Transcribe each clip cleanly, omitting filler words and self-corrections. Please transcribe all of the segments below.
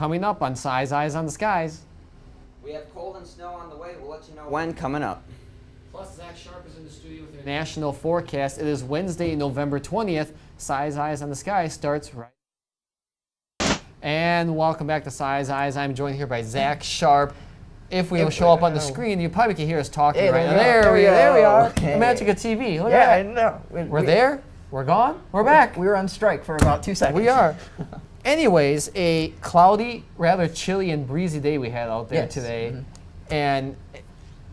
coming up on Size Eyes on the Skies. We have cold and snow on the way. We'll let you know when coming up. Plus, Zach Sharpe is in the studio with your national forecast. It is Wednesday, November 20th. Size Eyes on the Sky starts right. And welcome back to Size Eyes. I'm joined here by Zach Sharpe. If we show up on the screen, you probably can hear us talking right now. There we are. The magic of TV. Look at that. I know. We're there. We're gone. We're back. We were on strike for about 2 seconds. We are. Anyways, a cloudy, rather chilly and breezy day we had out there today. Mm-hmm. And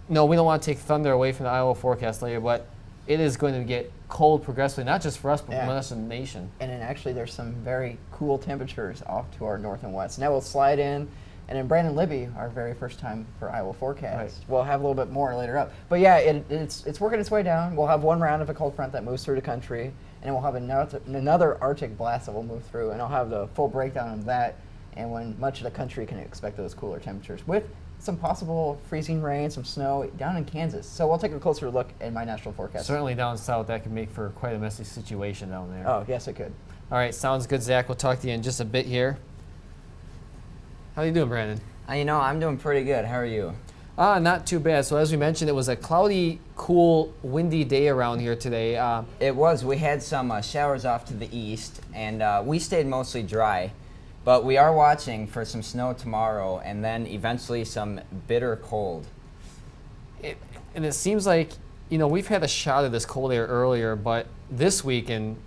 no, we don't want to take thunder away from the Iowa forecast later, but it is going to get cold progressively, not just for us, but for the rest of the nation. And then actually there's some very cool temperatures off to our north and west. And that will slide in. And then Brandon Libby, our very first time for Iowa forecast, we'll have a little bit more later up. But yeah, it's working its way down. We'll have one round of a cold front that moves through the country, and then we'll have another Arctic blast that will move through, and I'll have the full breakdown of that and when much of the country can expect those cooler temperatures with some possible freezing rain, some snow down in Kansas. So we'll take a closer look at my national forecast. Certainly down south, that could make for quite a messy situation down there. Oh, yes, it could. All right, sounds good, Zach. We'll talk to you in just a bit here. How you doing, Brandon? I'm doing pretty good. How are you? Not too bad. So as we mentioned, it was a cloudy, cool, windy day around here today. It was. We had some showers off to the east, and we stayed mostly dry. But we are watching for some snow tomorrow, and then eventually some bitter cold. And it seems like, we've had a shot of this cold air earlier, but this week, and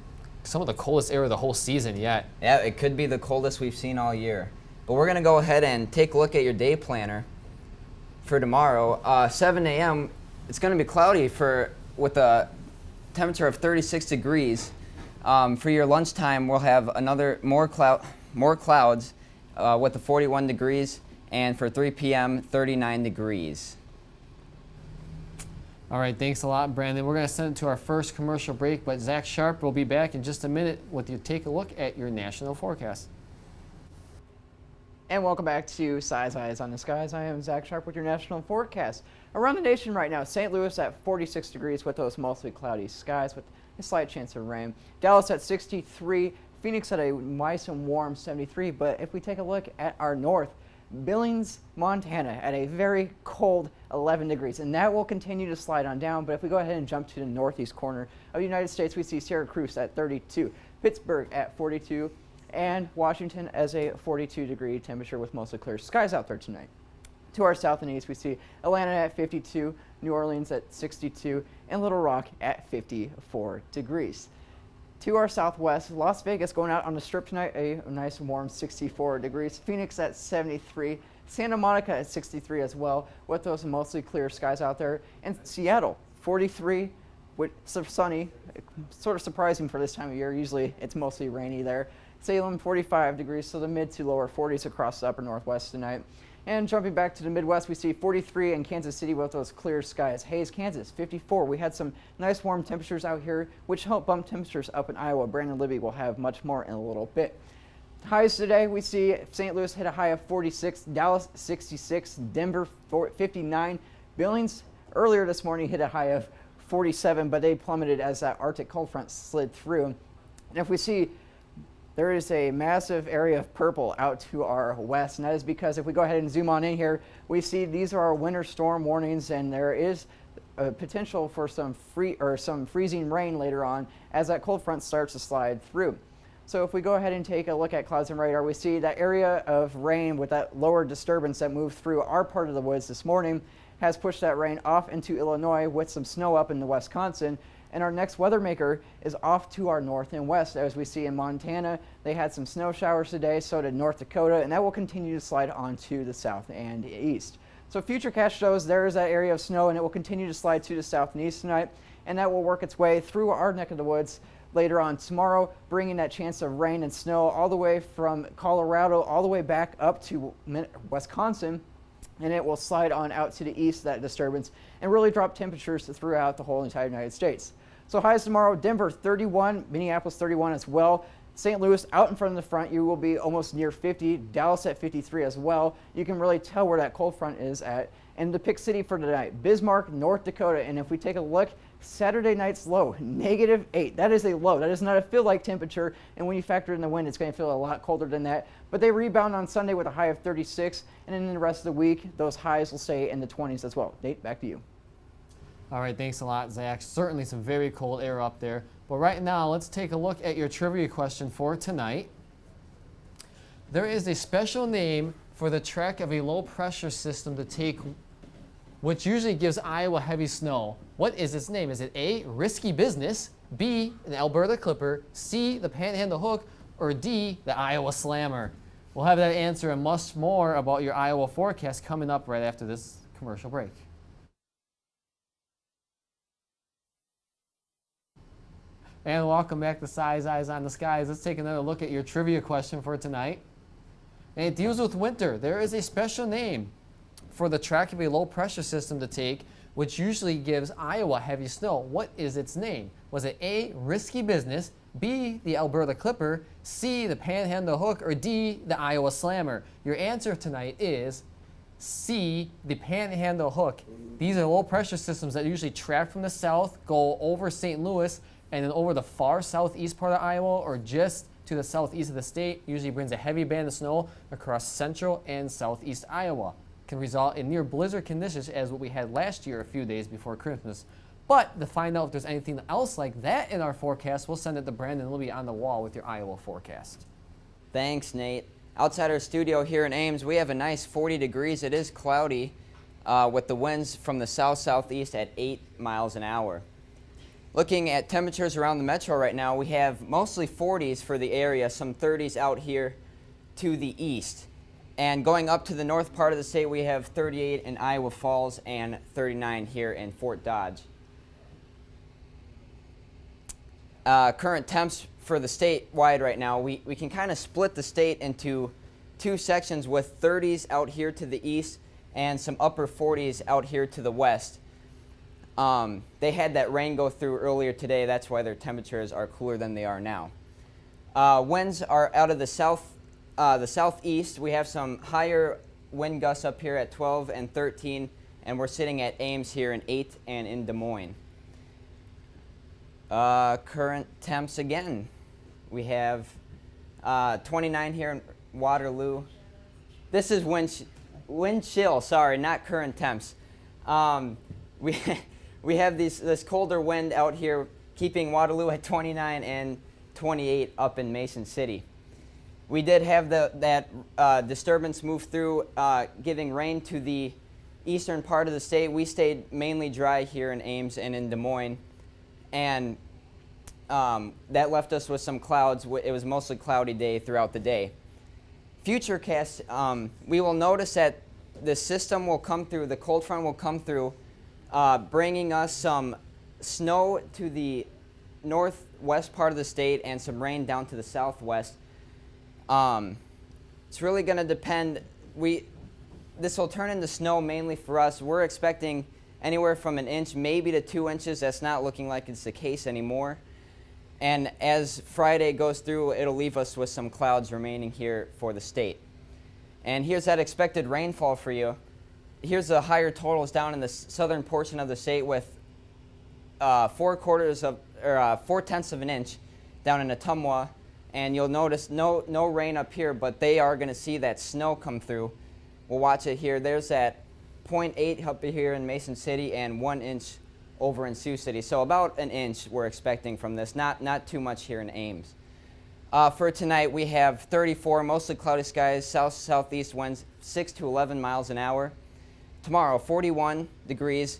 some of the coldest air of the whole season yet. Yeah, it could be the coldest we've seen all year. But we're going to go ahead and take a look at your day planner for tomorrow. 7 a.m., it's going to be cloudy with a temperature of 36 degrees. For your lunchtime, we'll have more clouds with a 41 degrees, and for 3 p.m., 39 degrees. All right, thanks a lot, Brandon. We're going to send it to our first commercial break, but Zach Sharpe will be back in just a minute with you. Take a look at your national forecast. And welcome back to Size Eyes on the Skies. I am Zach Sharpe with your national forecast. Around the nation right now, St. Louis at 46 degrees with those mostly cloudy skies with a slight chance of rain. Dallas at 63, Phoenix at a nice and warm 73. But if we take a look at our north, Billings, Montana at a very cold 11 degrees. And that will continue to slide on down. But if we go ahead and jump to the northeast corner of the United States, we see Syracuse at 32, Pittsburgh at 42, and Washington as a 42-degree temperature with mostly clear skies out there tonight. To our south and east, we see Atlanta at 52, New Orleans at 62, and Little Rock at 54 degrees. To our southwest, Las Vegas going out on the strip tonight, a nice warm 64 degrees. Phoenix at 73, Santa Monica at 63 as well, with those mostly clear skies out there. And Seattle, 43, with sunny, sort of surprising for this time of year. Usually it's mostly rainy there. Salem, 45 degrees, so the mid to lower 40s across the upper northwest tonight. And jumping back to the Midwest, we see 43 in Kansas City with those clear skies. Hays, Kansas, 54. We had some nice warm temperatures out here, which helped bump temperatures up in Iowa. Brandon Libby will have much more in a little bit. Highs today, we see St. Louis hit a high of 46, Dallas 66, Denver 59, Billings earlier this morning hit a high of 47, but they plummeted as that Arctic cold front slid through. And if we see, there is a massive area of purple out to our west, and that is because if we go ahead and zoom on in here, we see these are our winter storm warnings, and there is a potential for some freezing rain later on as that cold front starts to slide through. So if we go ahead and take a look at clouds and radar, we see that area of rain with that lower disturbance that moved through our part of the woods this morning has pushed that rain off into Illinois with some snow up into Wisconsin. And our next weather maker is off to our north and west. As we see in Montana, they had some snow showers today, so did North Dakota, and that will continue to slide on to the south and east. So Futurecast shows there is that area of snow, and it will continue to slide to the south and east tonight, and that will work its way through our neck of the woods later on tomorrow, bringing that chance of rain and snow all the way from Colorado all the way back up to Wisconsin, and it will slide on out to the east, that disturbance, and really drop temperatures throughout the whole entire United States. So highs tomorrow, Denver 31, Minneapolis 31 as well. St. Louis out in front of the front, you will be almost near 50. Dallas at 53 as well. You can really tell where that cold front is at. And the pick city for tonight, Bismarck, North Dakota. And if we take a look, Saturday night's low, -8. That is a low. That is not a feel-like temperature, and when you factor in the wind, it's going to feel a lot colder than that. But they rebound on Sunday with a high of 36, and then in the rest of the week, those highs will stay in the 20s as well. Nate, back to you. All right, thanks a lot, Zach. Certainly some very cold air up there. But right now, let's take a look at your trivia question for tonight. There is a special name for the track of a low-pressure system to take, which usually gives Iowa heavy snow. What is its name? Is it A, risky business, B, an Alberta Clipper, C, the Panhandle Hook, or D, the Iowa Slammer? We'll have that answer and much more about your Iowa forecast coming up right after this commercial break. And welcome back to Size Eyes on the Skies. Let's take another look at your trivia question for tonight. And it deals with winter. There is a special name for the track of a low-pressure system to take, which usually gives Iowa heavy snow. What is its name? Was it A, risky business, B, the Alberta Clipper, C, the Panhandle Hook, or D, the Iowa Slammer? Your answer tonight is C, the Panhandle Hook. These are low-pressure systems that usually track from the south, go over St. Louis, and then over the far southeast part of Iowa, or just to the southeast of the state. Usually brings a heavy band of snow across central and southeast Iowa. Can result in near blizzard conditions as what we had last year a few days before Christmas. But to find out if there's anything else like that in our forecast, we'll send it to Brandon and Libby on the wall with your Iowa forecast. Thanks, Nate. Outside our studio here in Ames, we have a nice 40 degrees. It is cloudy with the winds from the south-southeast at 8 miles an hour. Looking at temperatures around the metro right now, we have mostly 40s for the area, some 30s out here to the east. And going up to the north part of the state, we have 38 in Iowa Falls and 39 here in Fort Dodge. Current temps for the state-wide right now, we can kind of split the state into two sections with 30s out here to the east and some upper 40s out here to the west. They had that rain go through earlier today. That's why their temperatures are cooler than they are now. Winds are out of the southeast. We have some higher wind gusts up here at 12 and 13, and we're sitting at Ames here in 8 and in Des Moines. Current temps again. We have 29 here in Waterloo. This is wind chill, sorry, not current temps. We have this colder wind out here keeping Waterloo at 29 and 28 up in Mason City. We did have that disturbance move through, giving rain to the eastern part of the state. We stayed mainly dry here in Ames and in Des Moines, and that left us with some clouds. It was mostly cloudy day throughout the day. Futurecast, we will notice that the system will come through, the cold front will come through, bringing us some snow to the northwest part of the state and some rain down to the southwest. It's really going to depend. This will turn into snow mainly for us. We're expecting anywhere from 1 inch, maybe to 2 inches. That's not looking like it's the case anymore. And as Friday goes through, it'll leave us with some clouds remaining here for the state. And here's that expected rainfall for you. Here's the higher totals down in the southern portion of the state with 4/4 or 4/10 of an inch down in Ottumwa, and you'll notice no rain up here, but they are going to see that snow come through. We'll watch it here. There's that 0.8 up here in Mason City and 1 inch over in Sioux City. So about 1 inch we're expecting from this. Not too much here in Ames. For tonight we have 34, mostly cloudy skies, south-southeast winds 6 to 11 miles an hour. Tomorrow, 41 degrees,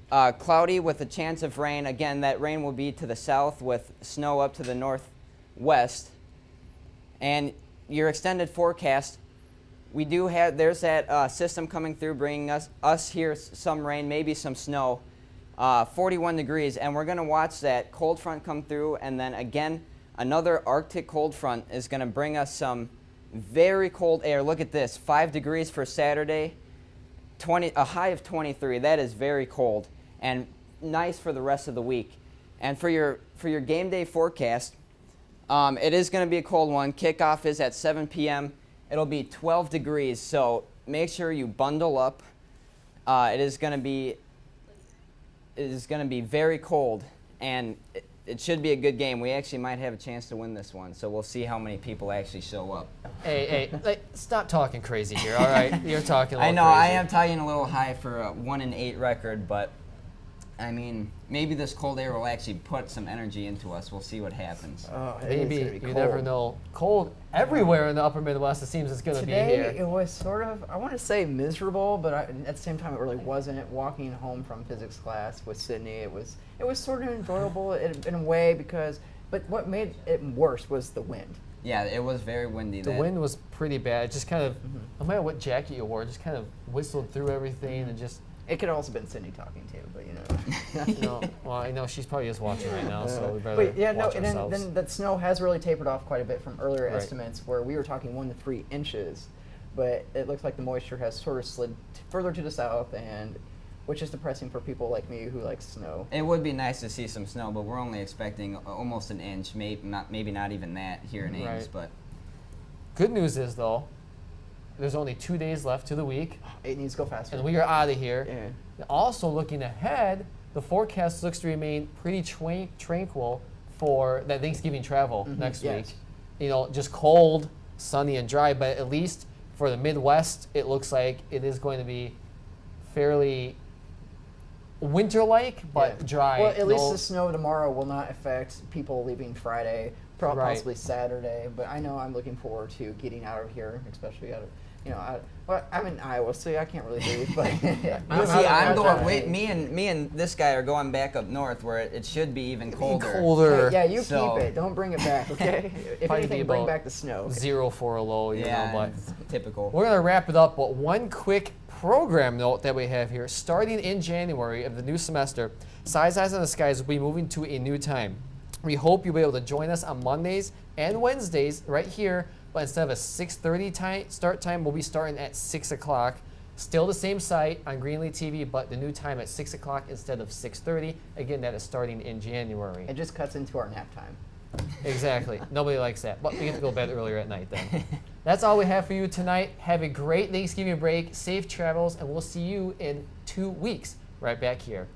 cloudy with a chance of rain. Again, that rain will be to the south with snow up to the northwest. And your extended forecast, there's that system coming through, bringing us here some rain, maybe some snow, 41 degrees. And we're going to watch that cold front come through, and then again, another Arctic cold front is going to bring us some very cold air. Look at this, 5 degrees for Saturday. A high of 23. That is very cold and nice for the rest of the week. And for your game day forecast, it is going to be a cold one. Kickoff is at 7 p.m. It'll be 12 degrees, so make sure you bundle up. It's going to is going to be very cold, and it should be a good game. We actually might have a chance to win this one, so we'll see how many people actually show up. Hey, stop talking crazy here, all right? You're talking a little I know, crazy. I am talking a little high for a 1-8 record, but I mean, maybe this cold air will actually put some energy into us. We'll see what happens. Oh, it is Maybe, gonna be you cold. never know. Cold everywhere in the upper Midwest, it seems it's going to be Today here. it was sort of, I want to say miserable, but at the same time it really wasn't. Walking home from physics class with Sydney, it was sort of enjoyable in a way but what made it worse was the wind. Yeah, it was very windy. The wind was pretty bad. It just kind of, no matter what jacket you wore, it just kind of whistled through everything and just. It could have also been Sydney talking too, but you know. Well, I know she's probably just watching right now, so we better But yeah, no, watch and ourselves. then that snow has really tapered off quite a bit from earlier Right. estimates where we were talking 1 to 3 inches, but it looks like the moisture has sort of slid further to the south, and which is depressing for people like me who like snow. It would be nice to see some snow, but we're only expecting almost an inch, maybe not even that here in Ames. Right. But Good news is, though, there's only 2 days left to the week, It needs to go faster. and we are out of here. Yeah. Also, looking ahead, the forecast looks to remain pretty tranquil for that Thanksgiving travel next yes. week. You know, just cold, sunny, and dry, but at least for the Midwest, it looks like it is going to be fairly winter-like, but Yeah. dry. Well, at least No- the snow tomorrow will not affect people leaving Friday, Right. possibly Saturday. But I know I'm looking forward to getting out of here, especially out of, well, I'm in Iowa, so I can't really leave. But I'm going. Wait, me and this guy are going back up north where it should be even colder. colder. Hey, yeah, you So- keep it. Don't bring it back, okay? If Probably anything, be bring about back the snow. 0 for a low, you know, but it's typical. we're going to wrap it up, but one quick program note that we have here. Starting in January of the new semester, Size Eyes on the Skies will be moving to a new time. We hope you'll be able to join us on Mondays and Wednesdays right here, but instead of a 6:30 start time, we'll be starting at 6 o'clock. Still the same site on Greenlee TV, but the new time at 6 o'clock instead of 6:30. Again, that is starting in January. It just cuts into our nap time. Exactly. Nobody likes that. But we get to go to bed earlier at night then. That's all we have for you tonight. Have a great Thanksgiving break, safe travels, and we'll see you in 2 weeks right back here.